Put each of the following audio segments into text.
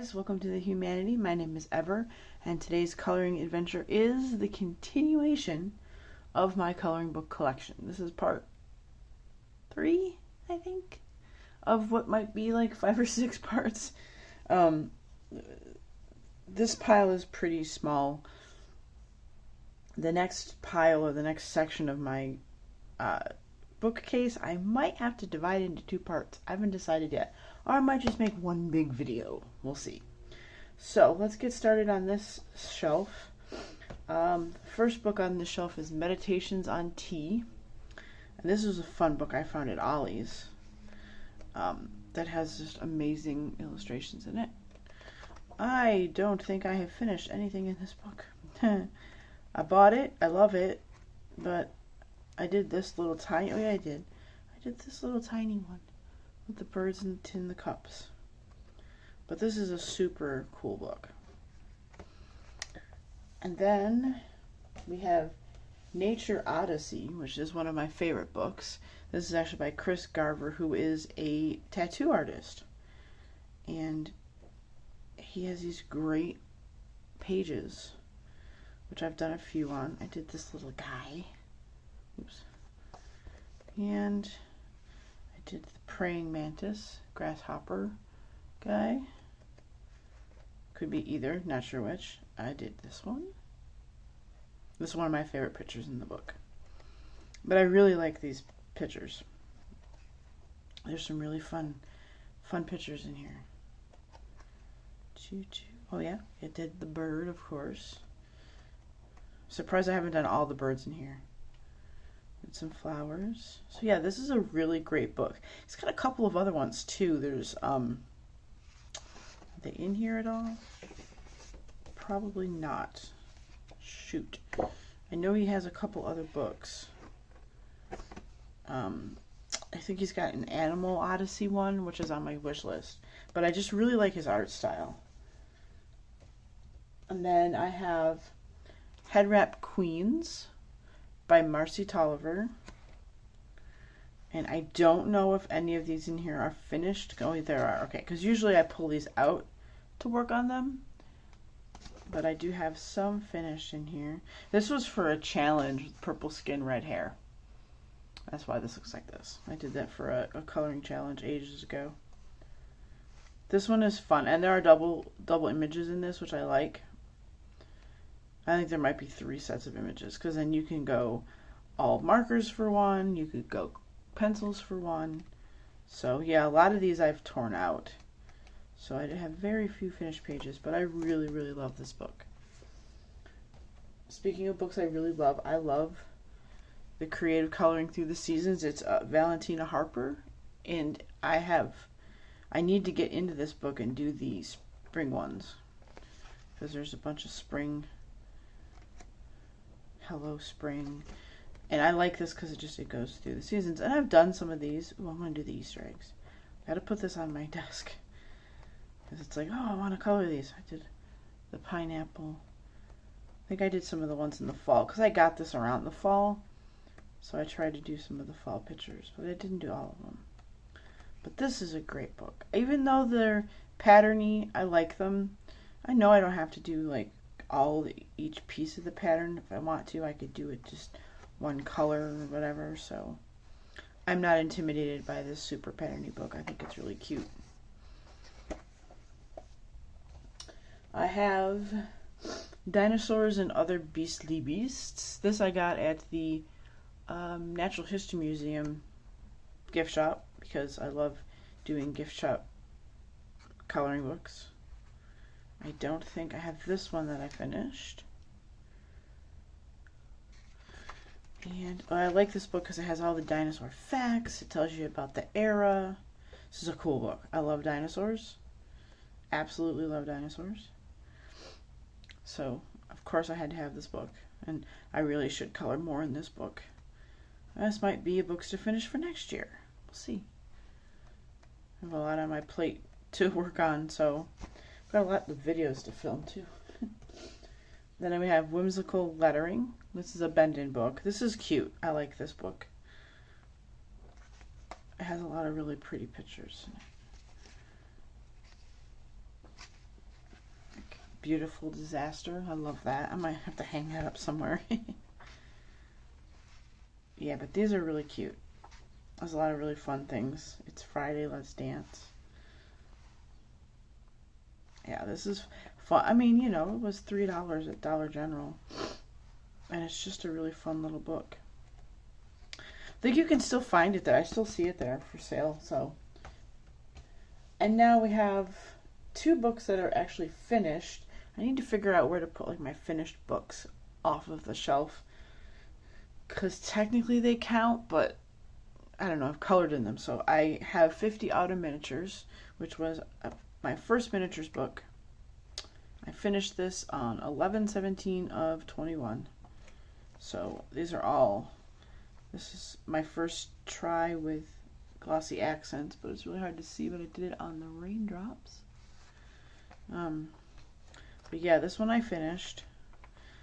guys, welcome to the Humanity. My name is Ever, and today's coloring adventure is the continuation of my coloring book collection. This is part 3, I think, of what might be like 5 or 6 parts. This pile is pretty small. The next pile, or the next section of my bookcase, I might have to divide into 2 parts. I haven't decided yet. Or I might just make one big video. We'll see. So let's get started on this shelf. First book on the shelf is Meditations on Tea. And this is a fun book I found at Ollie's that has just amazing illustrations in it. I don't think I have finished anything in this book. I bought it. I love it. But I did this little tiny... Oh yeah, I did. I did this little tiny one with the birds and the cups. But this is a super cool book. And then we have Nature Odyssey, which is one of my favorite books. This is actually by Chris Garver, who is a tattoo artist. And he has these great pages, which I've done a few on. I did this little guy. Oops. And I did the praying mantis, grasshopper guy. Could be either, not sure which. I did this one. This is one of my favorite pictures in the book. But I really like these pictures. There's some really fun pictures in here. Oh yeah, it did the bird, of course. Surprised I haven't done all the birds in here. And some flowers. So yeah, this is a really great book. It's got a couple of other ones too. There's are they in here at all? Probably not. Shoot. I know he has a couple other books. I think he's got an Animal Odyssey one, which is on my wish list. But I just really like his art style. And then I have Headwrap Queens by Marcy Tolliver. And I don't know if any of these in here are finished. Oh, there are. Okay, because usually I pull these out to work on them. But I do have some finished in here. This was for a challenge with purple skin, red hair. That's why this looks like this. I did that for a coloring challenge ages ago. This one is fun. And there are double images in this, which I like. I think there might be 3 sets of images, because then you can go all markers for one, you could go pencils for one. So yeah, a lot of these I've torn out. So I have very few finished pages, but I really, really love this book. Speaking of books I really love, I love the Creative Coloring Through the Seasons. It's Valentina Harper, and I need to get into this book and do the spring ones, because there's a bunch of spring. Hello Spring. And I like this because it goes through the seasons. And I've done some of these. Oh, I'm going to do the Easter eggs. I got to put this on my desk, because it's like, oh, I want to color these. I did the pineapple. I think I did some of the ones in the fall, because I got this around the fall. So I tried to do some of the fall pictures, but I didn't do all of them. But this is a great book. Even though they're patterny, I like them. I know I don't have to do like each piece of the pattern. If I want to, I could do it just one color or whatever. So I'm not intimidated by this super patterny book. I think it's really cute. I have Dinosaurs and Other Beastly Beasts. This I got at the Natural History Museum gift shop, because I love doing gift shop coloring books. I don't think I have this one that I finished. And I like this book because it has all the dinosaur facts. It tells you about the era. This is a cool book. I love dinosaurs. Absolutely love dinosaurs. So, of course I had to have this book. And I really should color more in this book. This might be a book to finish for next year. We'll see. I have a lot on my plate to work on, so I've got a lot of videos to film too. Then we have Whimsical Lettering. This is a bend-in book. This is cute. I like this book. It has a lot of really pretty pictures in it. Beautiful Disaster. I love that. I might have to hang that up somewhere. Yeah, but these are really cute. There's a lot of really fun things. It's Friday, let's dance. Yeah, this is fun. I mean, you know, it was $3 at Dollar General. And it's just a really fun little book. I think you can still find it there. I still see it there for sale, so. And now we have 2 books that are actually finished. I need to figure out where to put like my finished books off of the shelf. Because technically they count, but I don't know, I've colored in them. So I have 50 Autumn Miniatures, which was my first miniatures book. I finished this on 11/17 of 21. So these are all, this is my first try with glossy accents, but it's really hard to see, but I did it on the raindrops. But yeah, this one I finished.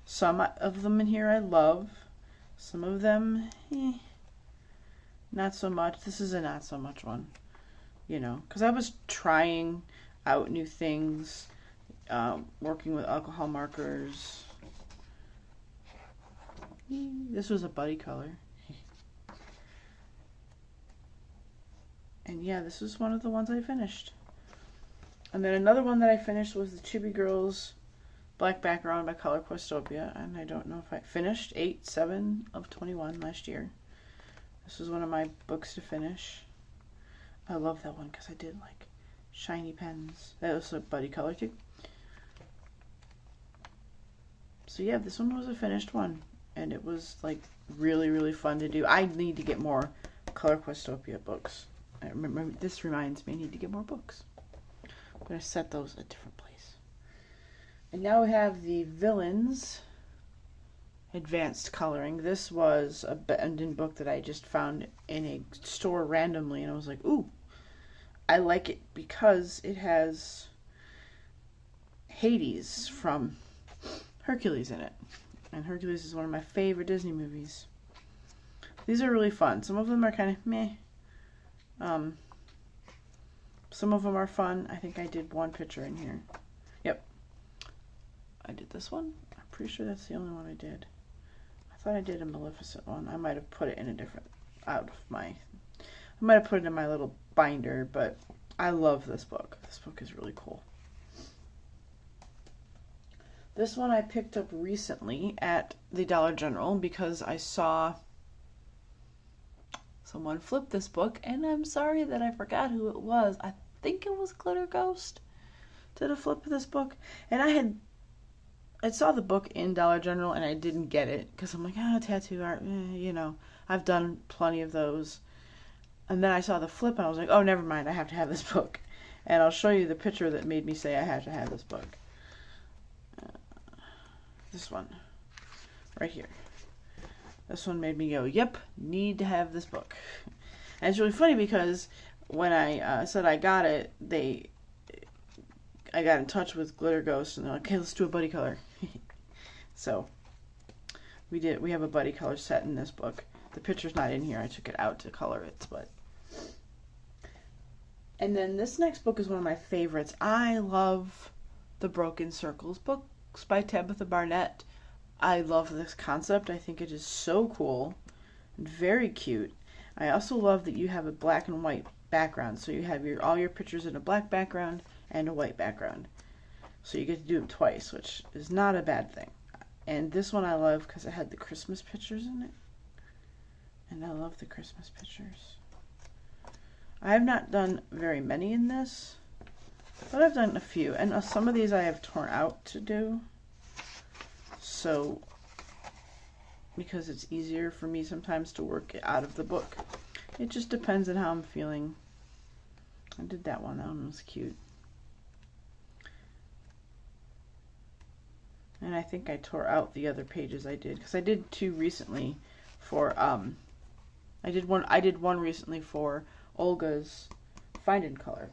Some of them in here I love. Some of them, not so much. This is a not so much one, you know, because I was trying out new things, working with alcohol markers. This was a buddy color. And yeah, this was one of the ones I finished. And then another one that I finished was the Chibi Girls Black Background by Color Questopia. And I don't know if I finished 8/7 of 21 last year. This was one of my books to finish. I love that one because I did like shiny pens. That was a buddy color too. So yeah, this one was a finished one. And it was like really, really fun to do. I need to get more Color Questopia books. I remember, this reminds me, I need to get more books. I'm going to set those a different place. And now we have the Villains Advanced Coloring. This was a abandoned book that I just found in a store randomly, and I was like, ooh, I like it because it has Hades from Hercules in it. And Hercules is one of my favorite Disney movies. These are really fun. Some of them are kind of meh. Some of them are fun. I think I did one picture in here. Yep. I did this one. I'm pretty sure that's the only one I did. I thought I did a Maleficent one. I might have put it in a different, I might have put it in my little binder, but I love this book. This book is really cool. This one I picked up recently at the Dollar General because I saw someone flip this book, and I'm sorry that I forgot who it was. I think it was Glitter Ghost did a flip of this book, and I saw the book in Dollar General and I didn't get it because I'm like, tattoo art, you know, I've done plenty of those. And then I saw the flip and I was like, oh, never mind, I have to have this book. And I'll show you the picture that made me say I have to have this book. This one right here. This one made me go, yep, need to have this book. And it's really funny because when I said I got it, I got in touch with Glitter Ghost and they're like, okay, let's do a buddy color. So we have a buddy color set in this book. The picture's not in here. I took it out to color it, but. And then this next book is one of my favorites. I love the Broken Circles books by Tabitha Barnett. I love this concept. I think it is so cool and very cute. I also love that you have a black and white background. So you have all your pictures in a black background and a white background. So you get to do them twice, which is not a bad thing. And this one I love because it had the Christmas pictures in it. And I love the Christmas pictures. I have not done very many in this, but I've done a few. And some of these I have torn out to do. So, because it's easier for me sometimes to work it out of the book. It just depends on how I'm feeling. I did that one. That one was cute. And I think I tore out the other pages I did. Because I did two recently for, I did one recently for Olga's Find in Color.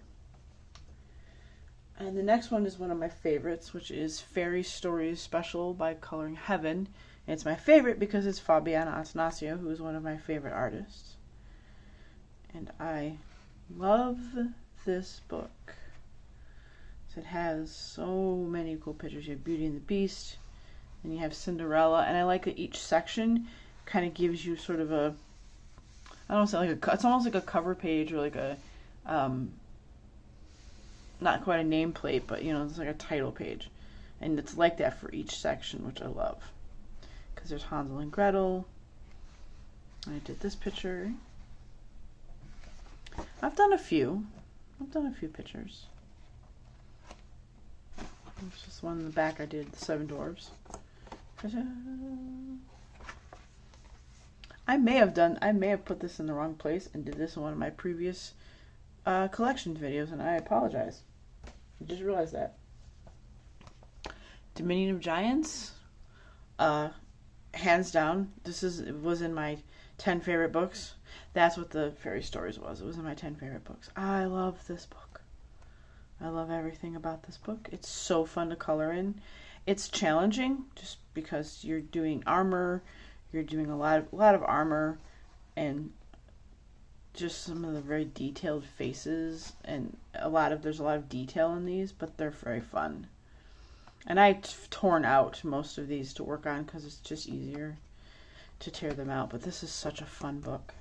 And the next one is one of my favorites, which is Fairy Stories Special by Coloring Heaven. And it's my favorite because it's Fabiana Attanasio, who is one of my favorite artists. And I love this book. So it has so many cool pictures. You have Beauty and the Beast, and you have Cinderella, and I like that each section kind of gives you sort of a, I don't know, like it's almost like a cover page or like a, not quite a nameplate, but you know, it's like a title page. And it's like that for each section, which I love. Because there's Hansel and Gretel. I did this picture. I've done a few pictures. There's just one in the back I did, the 7 Dwarves. I may have put this in the wrong place and did this in one of my previous collection videos, and I apologize. I just realized that. Dominion of Giants, hands down, was in my 10 favorite books. That's what the fairy stories was. It was in my 10 favorite books. I love this book. I love everything about this book. It's so fun to color in. It's challenging just because you're doing armor. You're doing a lot of armor, and just some of the very detailed faces, and there's a lot of detail in these, but they're very fun. And I've torn out most of these to work on because it's just easier to tear them out. But this is such a fun book.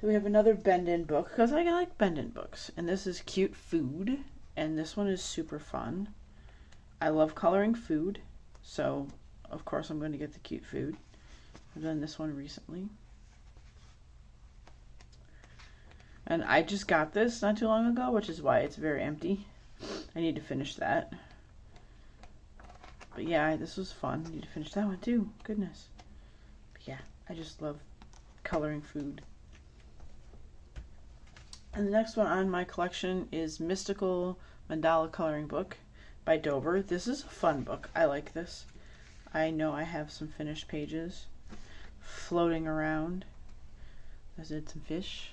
Then we have another bend-in book because I like bend-in books. And this is Cute Food. And this one is super fun. I love coloring food. So, of course, I'm going to get the Cute Food. I've done this one recently. And I just got this not too long ago, which is why it's very empty. I need to finish that. But yeah, this was fun. I need to finish that one too. Goodness. But yeah, I just love coloring food. And the next one on my collection is Mystical Mandala Coloring Book by Dover. This is a fun book. I like this. I know I have some finished pages floating around. I did some fish.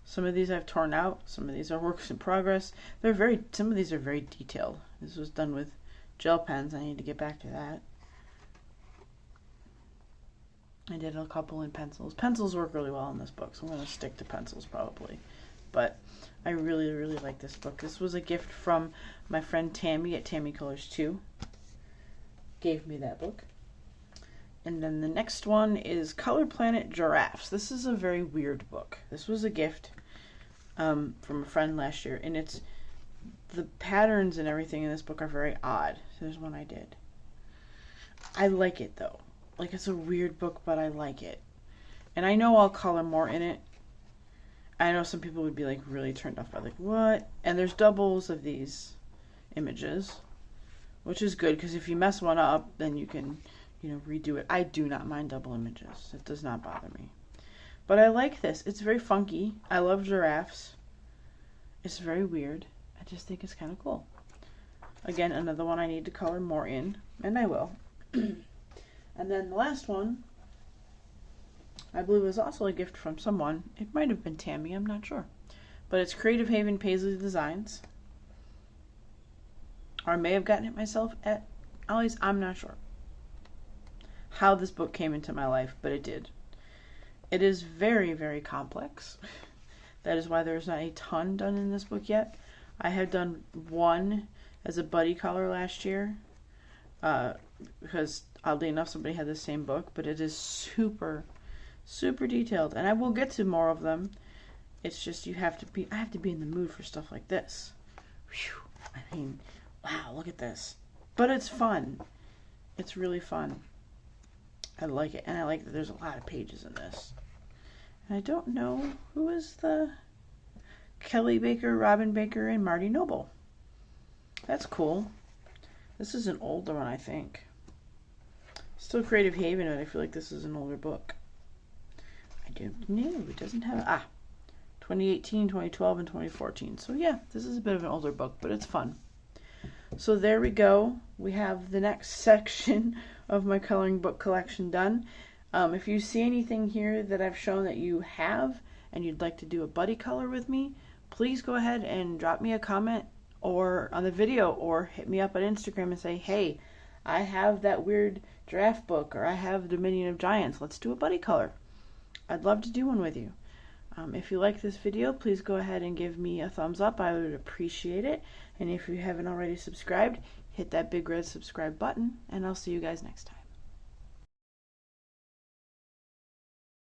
Some of these I've torn out. Some of these are works in progress. Some of these are very detailed. This was done with gel pens. I need to get back to that. I did a couple in pencils. Pencils work really well in this book, so I'm going to stick to pencils probably. But I really, really like this book. This was a gift from my friend Tammy at Tammy Colors 2. Gave me that book. And then the next one is Color Planet Giraffes. This is a very weird book. This was a gift from a friend last year, and the patterns and everything in this book are very odd. So there's one I did. I like it though. Like, it's a weird book, but I like it. And I know I'll color more in it. I know some people would be like really turned off by like, what? And there's doubles of these images, which is good because if you mess one up, then you can, redo it. I do not mind double images. It does not bother me. But I like this. It's very funky. I love giraffes. It's very weird. I just think it's kind of cool. Again, another one I need to color more in, and I will. And then the last one, I believe, was also a gift from someone. It might have been Tammy, I'm not sure. But it's Creative Haven Paisley Designs. Or I may have gotten it myself at Ollie's, I'm not sure how this book came into my life, but it did. It is very, very complex. That is why there's not a ton done in this book yet. I have done one as a buddy color last year, because oddly enough somebody had the same book, but it is super, super detailed, and I will get to more of them. It's just I have to be in the mood for stuff like this. Whew. I mean, wow, look at this. But it's fun. It's really fun. I like it, and I like that there's a lot of pages in this. And I don't know who is the Kelly Baker, Robin Baker, and Marty Noble. That's cool. This is an older one, I think. Still Creative Haven, but I feel like this is an older book. I don't know. It doesn't have... 2018, 2012, and 2014. So yeah, this is a bit of an older book, but it's fun. So there we go. We have the next section of my coloring book collection done. If you see anything here that I've shown that you have and you'd like to do a buddy color with me, please go ahead and drop me a comment or on the video, or hit me up on Instagram and say, hey, I have that weird giraffe book, or I have Dominion of Giants. Let's do a buddy color. I'd love to do one with you. If you like this video, please go ahead and give me a thumbs up. I would appreciate it. And if you haven't already subscribed, hit that big red subscribe button, and I'll see you guys next time.